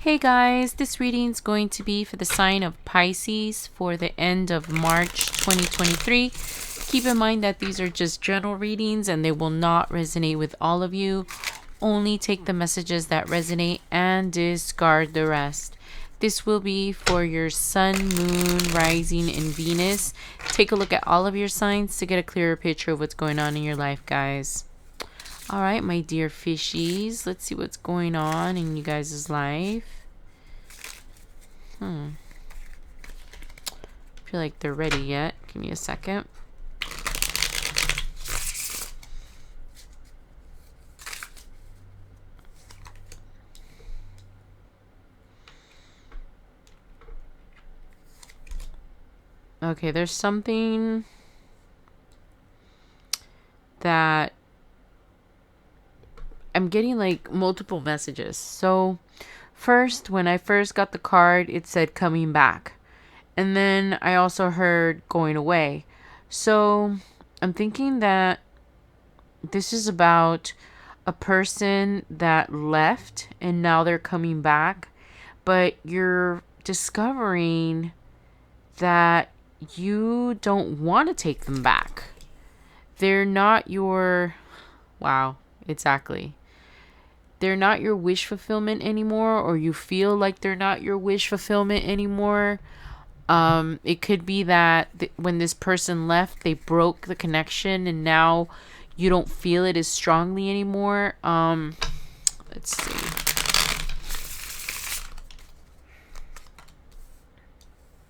Hey guys, this reading is going to be for the sign of Pisces for the end of March 2023. Keep in mind that these are just general readings and they will not resonate with all of you. Only take the messages that resonate and discard the rest. This will be for your sun, moon, rising, and Venus. Take a look at all of your signs to get a clearer picture of what's going on in your life, guys. All right, my dear fishies, let's see what's going on in you guys' life. I feel like they're ready yet. Give me a second. Okay, there's something that I'm getting like multiple messages. So first, when I first got the card, it said coming back. And then I also heard going away. So I'm thinking that this is about a person that left and now they're coming back. But you're discovering that you don't want to take them back. They're not your... Wow, exactly. They're not your wish fulfillment anymore, or you feel like they're not your wish fulfillment anymore. It could be that when this person left, they broke the connection and now you don't feel it as strongly anymore. Let's see.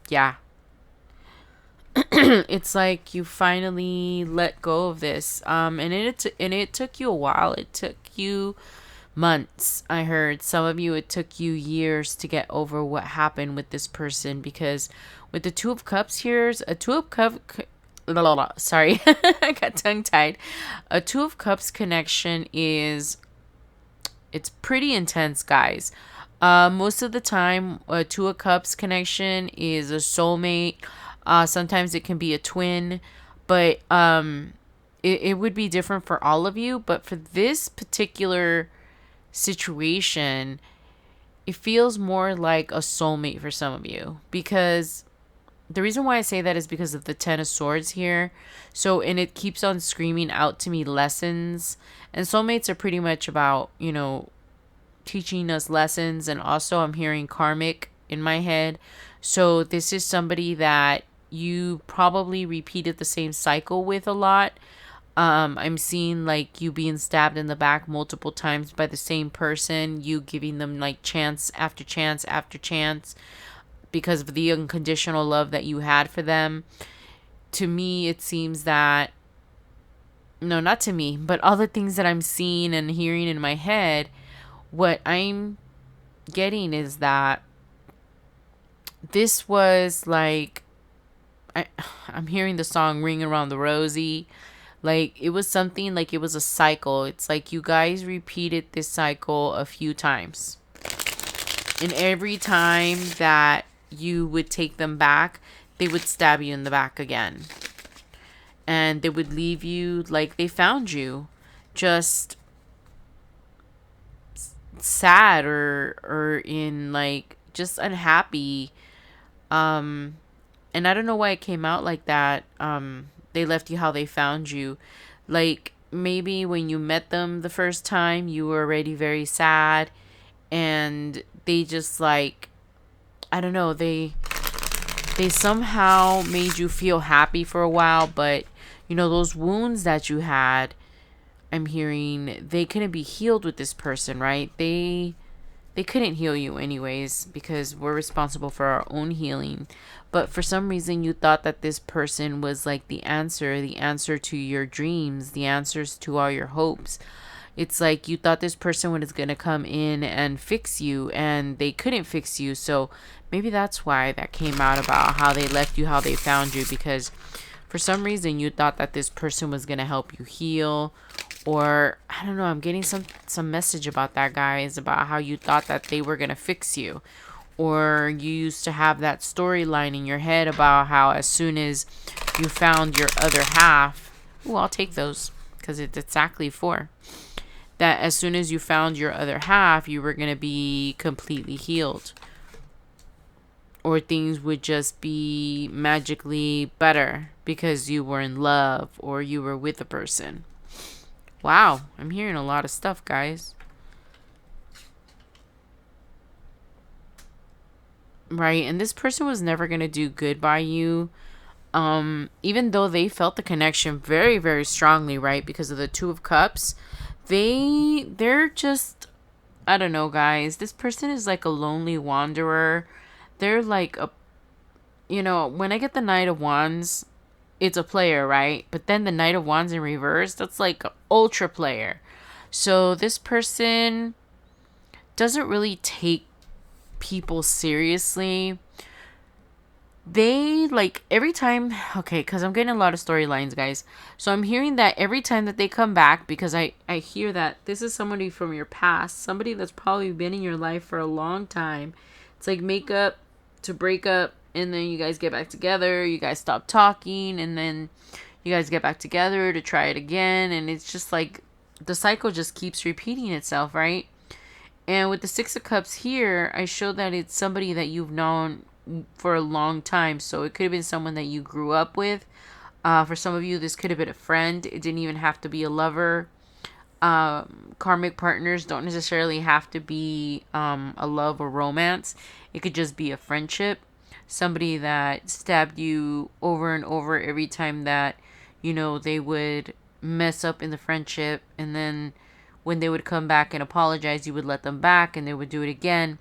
Yeah. It's like you finally let go of this. And it took you a while. It took you months. I heard some of you, it took you years to get over what happened with this person, because with the Two of Cups here, a Two of Cups, sorry, I got tongue tied. A Two of Cups connection it's pretty intense, guys. Most of the time, a Two of Cups connection is a soulmate. Sometimes it can be a twin, but it would be different for all of you. But for this particular situation, it feels more like a soulmate for some of you, because the reason why I say that is because of the Ten of Swords here. So, and it keeps on screaming out to me lessons, and soulmates are pretty much about, teaching us lessons. And also I'm hearing karmic in my head. So this is somebody that you probably repeated the same cycle with a lot. I'm seeing like you being stabbed in the back multiple times by the same person, you giving them like chance after chance after chance because of the unconditional love that you had for them. To me, it seems that, no, not to me, but all the things that I'm seeing and hearing in my head, what I'm getting is that this was like, I'm hearing the song Ring Around the Rosie. Like, it was something like it was a cycle. It's like you guys repeated this cycle a few times. And every time that you would take them back, they would stab you in the back again. And they would leave you like they found you. Just sad or in like just unhappy. And I don't know why it came out like that. They left you how they found you. Like, maybe when you met them the first time, you were already very sad. And they just like, I don't know, they somehow made you feel happy for a while. But, those wounds that you had, I'm hearing, they couldn't be healed with this person, right? They couldn't heal you anyways, because we're responsible for our own healing. But for some reason, you thought that this person was like the answer to your dreams, the answers to all your hopes. It's like you thought this person was going to come in and fix you, and they couldn't fix you. So maybe that's why that came out about how they left you, how they found you, because for some reason you thought that this person was going to help you heal. Or, I don't know, I'm getting some message about that, guys, about how you thought that they were going to fix you. Or you used to have that storyline in your head about how as soon as you found your other half... Ooh, I'll take those, because it's exactly 4. that as soon as you found your other half, you were going to be completely healed. Or things would just be magically better because you were in love or you were with a person. Wow, I'm hearing a lot of stuff, guys. Right, and this person was never going to do good by you. Even though they felt the connection very, very strongly, right? Because of the Two of Cups. They're just, I don't know, guys. This person is like a lonely wanderer. They're like a, when I get the Knight of Wands, it's a player, right? But then the Knight of Wands in reverse, that's like an ultra player. So this person doesn't really take people seriously. They like every time, okay, because I'm getting a lot of storylines, guys. So I'm hearing that every time that they come back, because I hear that this is somebody from your past, somebody that's probably been in your life for a long time. It's like makeup to break up, and then you guys get back together, you guys stop talking, and then you guys get back together to try it again, and it's just like the cycle just keeps repeating itself, right? And with the Six of Cups here, I show that it's somebody that you've known for a long time. So it could have been someone that you grew up with. For some of you, this could have been a friend. It didn't even have to be a lover. Karmic partners don't necessarily have to be a love or romance. It could just be a friendship. Somebody that stabbed you over and over every time that, they would mess up in the friendship. And then when they would come back and apologize, you would let them back and they would do it again.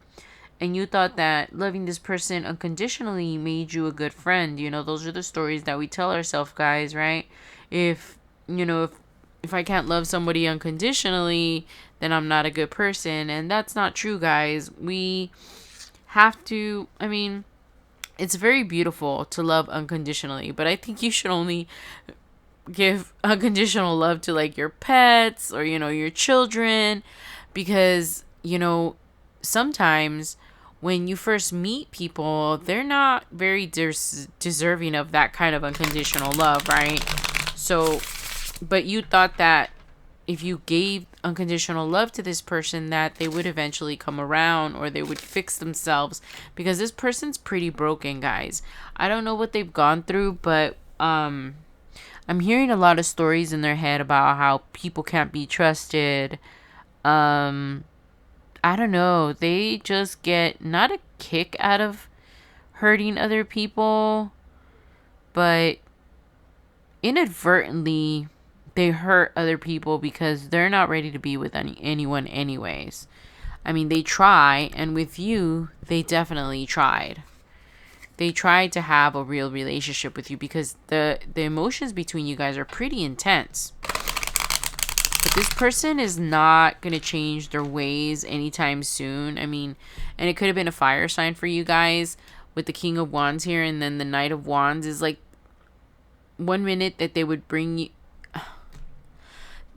And you thought that loving this person unconditionally made you a good friend. Those are the stories that we tell ourselves, guys, right? If I can't love somebody unconditionally, then I'm not a good person. And that's not true, guys. We have to, it's very beautiful to love unconditionally, but I think you should only give unconditional love to like your pets or, your children, because, sometimes when you first meet people, they're not very deserving of that kind of unconditional love, right? So, but you thought that if you gave unconditional love to this person, that they would eventually come around or they would fix themselves, because this person's pretty broken, guys. I don't know what they've gone through, but I'm hearing a lot of stories in their head about how people can't be trusted. I don't know. They just get not a kick out of hurting other people, but inadvertently they hurt other people because they're not ready to be with anyone anyways. They try, and with you, they definitely tried. They tried to have a real relationship with you because the emotions between you guys are pretty intense. But this person is not going to change their ways anytime soon. And it could have been a fire sign for you guys with the King of Wands here. And then the Knight of Wands is like 1 minute that they would bring you...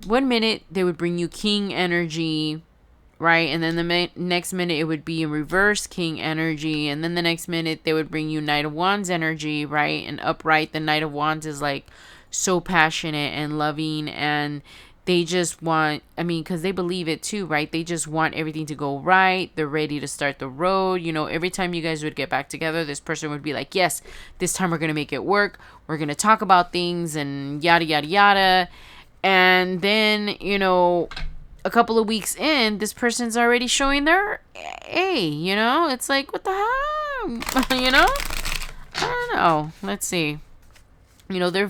1 minute they would bring you King energy, right? And then the next minute it would be in reverse King energy. And then the next minute they would bring you Knight of Wands energy, right? And upright, the Knight of Wands is like so passionate and loving, and they just want, because they believe it too, right? They just want everything to go right. They're ready to start the road. Every time you guys would get back together, this person would be like, yes, this time we're going to make it work. We're going to talk about things and yada, yada, yada. And then, a couple of weeks in, this person's already showing their A, It's like, what the hell? I don't know. Let's see. They're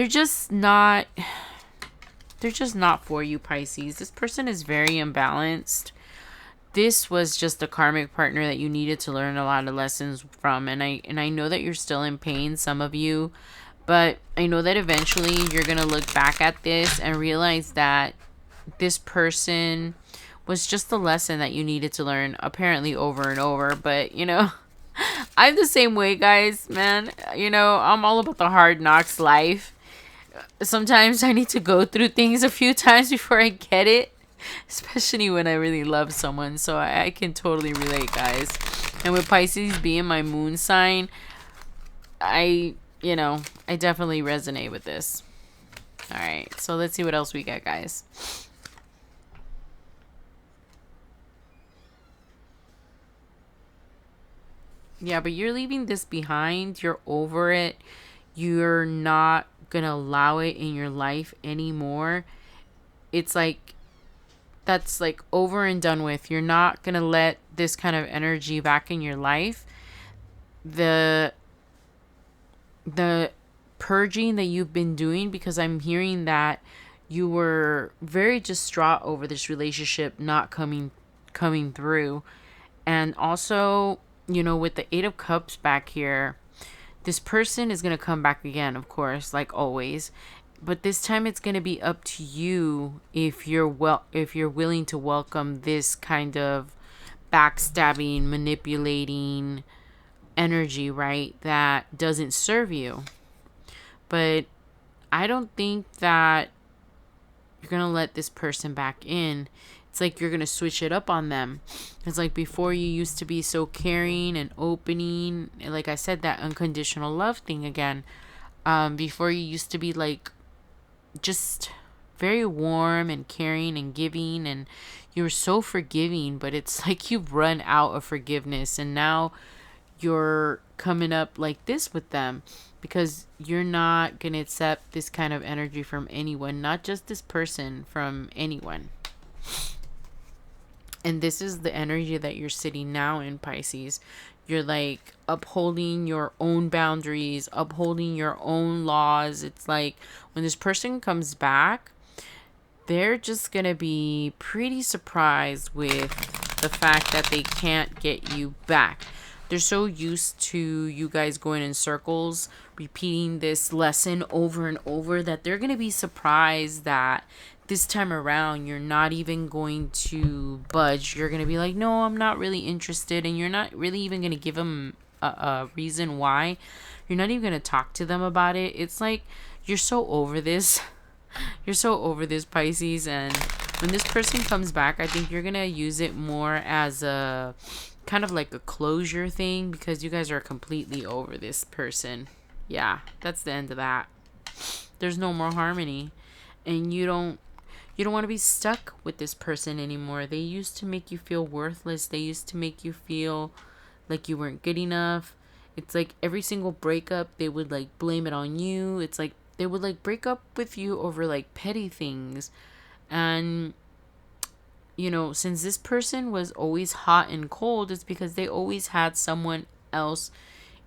just not for you, Pisces. This person is very imbalanced. This was just a karmic partner that you needed to learn a lot of lessons from. And I know that you're still in pain, some of you. But I know that eventually you're going to look back at this and realize that this person was just the lesson that you needed to learn, apparently over and over. But, I'm the same way, guys, man. I'm all about the hard knocks life. Sometimes I need to go through things a few times before I get it, especially when I really love someone. So I can totally relate, guys. And with Pisces being my moon sign, I definitely resonate with this. All right, so let's see what else we get, guys. Yeah, but you're leaving this behind. You're over it. You're not gonna allow it in your life anymore. It's like that's like over and done with. You're not gonna let this kind of energy back in your life. The the purging that you've been doing, because I'm hearing that you were very distraught over this relationship not coming through. And also, you know, with the 8 of Cups back here, this person is going to come back again, of course, like always. But this time it's going to be up to you if you're willing to welcome this kind of backstabbing, manipulating energy, right? That doesn't serve you. But I don't think that you're going to let this person back in. It's like you're going to switch it up on them. It's like before you used to be so caring and opening. And like I said, that unconditional love thing again. Before you used to be like just very warm and caring and giving. And you were so forgiving. But it's like you've run out of forgiveness. And now you're coming up like this with them. Because you're not going to accept this kind of energy from anyone. Not just this person, from anyone. And this is the energy that you're sitting now in, Pisces. You're like upholding your own boundaries, upholding your own laws. It's like when this person comes back, they're just going to be pretty surprised with the fact that they can't get you back. They're so used to you guys going in circles, repeating this lesson over and over, that they're going to be surprised that this time around you're not even going to budge. You're going to be like, no, I'm not really interested. And you're not really even going to give them a reason why. You're not even going to talk to them about it. It's like you're so over this. You're so over this, Pisces. And when this person comes back, I think you're going to use it more as a kind of like a closure thing, because you guys are completely over this person. Yeah, that's the end of that. There's no more harmony. And you don't want to be stuck with this person anymore. They used to make you feel worthless. They used to make you feel like you weren't good enough. It's like every single breakup, they would like blame it on you. It's like they would like break up with you over like petty things. And you know, since this person was always hot and cold, it's because they always had someone else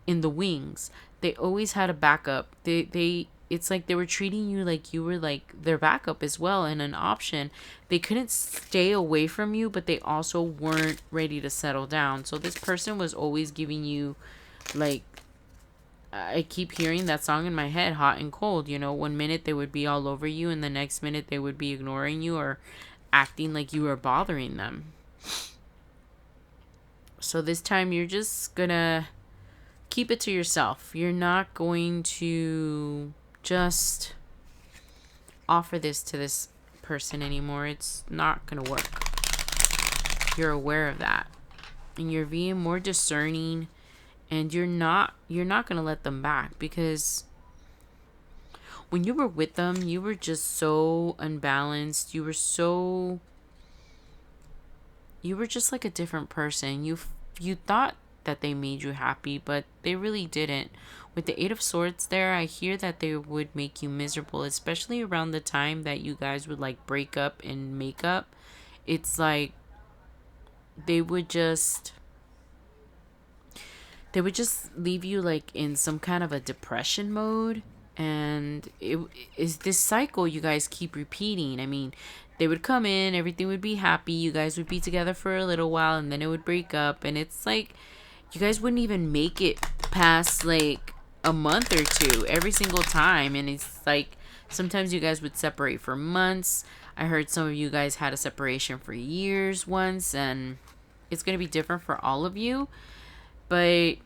in the wings. They always had a backup. It's like they were treating you like you were like their backup as well, and an option. They couldn't stay away from you, but they also weren't ready to settle down. So this person was always giving you like, I keep hearing that song in my head, Hot and Cold. You know, one minute they would be all over you, and the next minute they would be ignoring you or acting like you were bothering them. So this time you're just gonna keep it to yourself. You're not going to just offer this to this person anymore. It's not gonna work. You're aware of that. And you're being more discerning, and you're not gonna let them back, because when you were with them, you were just so unbalanced. You were just like a different person. You thought that they made you happy, but they really didn't. With the 8 of Swords there, I hear that they would make you miserable, especially around the time that you guys would like break up and make up. It's like they would just leave you like in some kind of a depression mode. And it is this cycle you guys keep repeating. I mean, they would come in, everything would be happy, you guys would be together for a little while, and then it would break up. And it's like you guys wouldn't even make it past like a month or two every single time. And it's like sometimes you guys would separate for months. I heard some of you guys had a separation for years once, and it's going to be different for all of you. But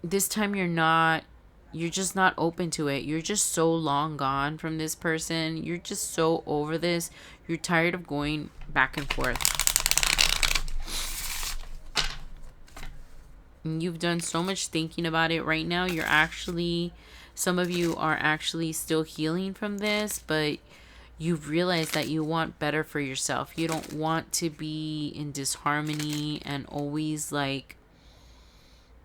this time you're just not open to it. You're just so long gone from this person. You're just so over this. You're tired of going back and forth. And you've done so much thinking about it. Right now, you're actually Some of you are actually still healing from this, but you've realized that you want better for yourself. You don't want to be in disharmony and always like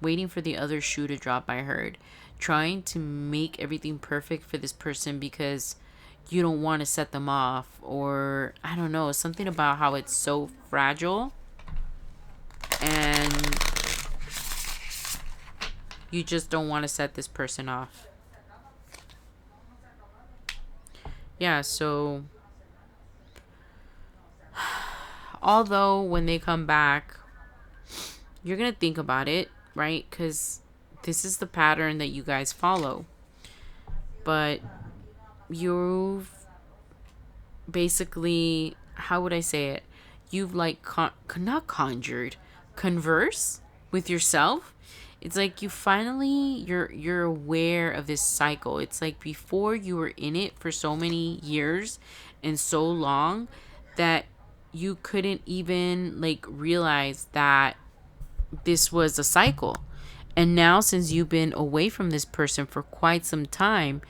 waiting for the other shoe to drop. I heard trying to make everything perfect for this person because you don't want to set them off, or I don't know, something about how it's so fragile and you just don't want to set this person off. Yeah, so although when they come back, you're going to think about it, right? Because this is the pattern that you guys follow. But you've basically, how would I say it? You've like not conjured, converse with yourself. It's like you finally you're aware of this cycle. It's like before you were in it for so many years and so long that you couldn't even like realize that this was a cycle. And now, since you've been away from this person for quite some time,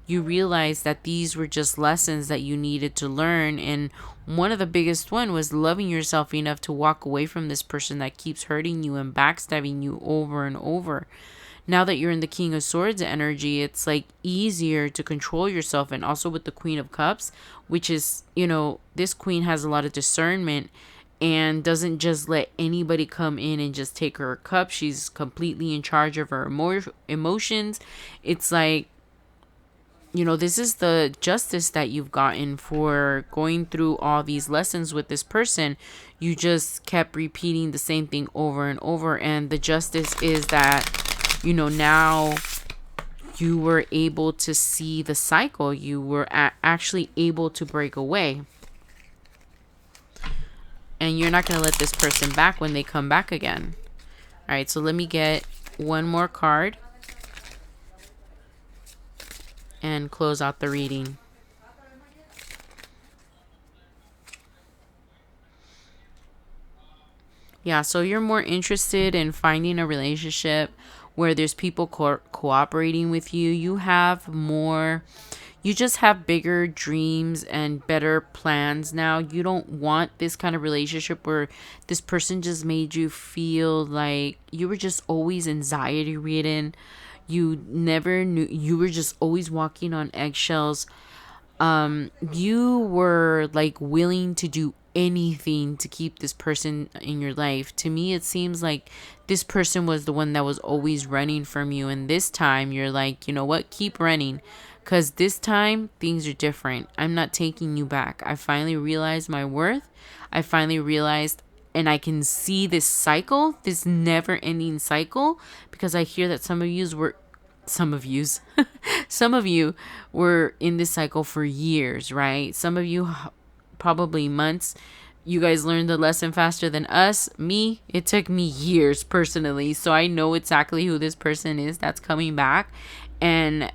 you realize that these were just lessons that you needed to learn. And one of the biggest one was loving yourself enough to walk away from this person that keeps hurting you and backstabbing you over and over. Now that you're in the King of Swords energy, it's like easier to control yourself. And also with the Queen of Cups, which is, this queen has a lot of discernment and doesn't just let anybody come in and just take her cup. She's completely in charge of her emotions. It's like, this is the justice that you've gotten for going through all these lessons with this person. You just kept repeating the same thing over and over. And the justice is that, now you were able to see the cycle. You were actually able to break away. And you're not going to let this person back when they come back again. All right, so let me get one more card and close out the reading. Yeah, so you're more interested in finding a relationship where there's people cooperating with you. You just have bigger dreams and better plans now. You don't want this kind of relationship where this person just made you feel like you were just always anxiety ridden. You never knew, you were just always walking on eggshells. You were like willing to do anything to keep this person in your life. To me, it seems like this person was the one that was always running from you. And this time you're like, you know what? Keep running. Because this time things are different. I'm not taking you back. I finally realized my worth. I finally realized, and I can see this cycle, this never ending cycle, because I hear that some of you were in this cycle for years, right? Some of you probably months. You guys learned the lesson faster than us. Me, it took me years personally. So I know exactly who this person is that's coming back. And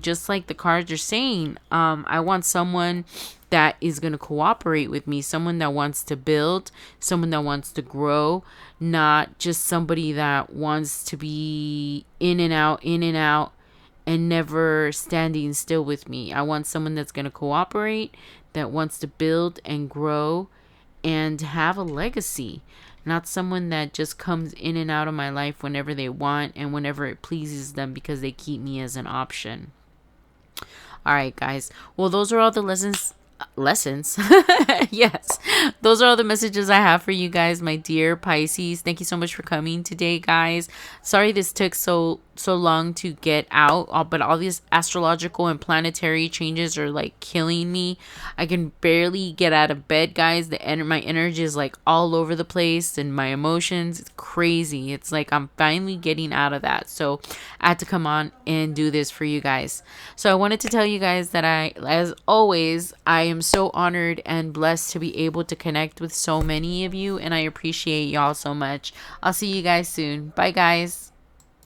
just like the cards are saying, I want someone that is going to cooperate with me, someone that wants to build, someone that wants to grow, not just somebody that wants to be in and out, and never standing still with me. I want someone that's going to cooperate, that wants to build and grow and have a legacy. Not someone that just comes in and out of my life whenever they want and whenever it pleases them because they keep me as an option. All right, guys. Well, those are all the lessons. Yes, those are all the messages I have for you guys, my dear Pisces. Thank you so much for coming today, guys. Sorry this took so long to get out, but all these astrological and planetary changes are like killing me. I can barely get out of bed, guys. My energy is like all over the place, and my emotions, it's crazy. It's like I'm finally getting out of that. So I had to come on and do this for you guys. So I wanted to tell you guys that as always, I am so honored and blessed to be able to connect with so many of you, and I appreciate y'all so much. I'll see you guys soon. Bye, guys.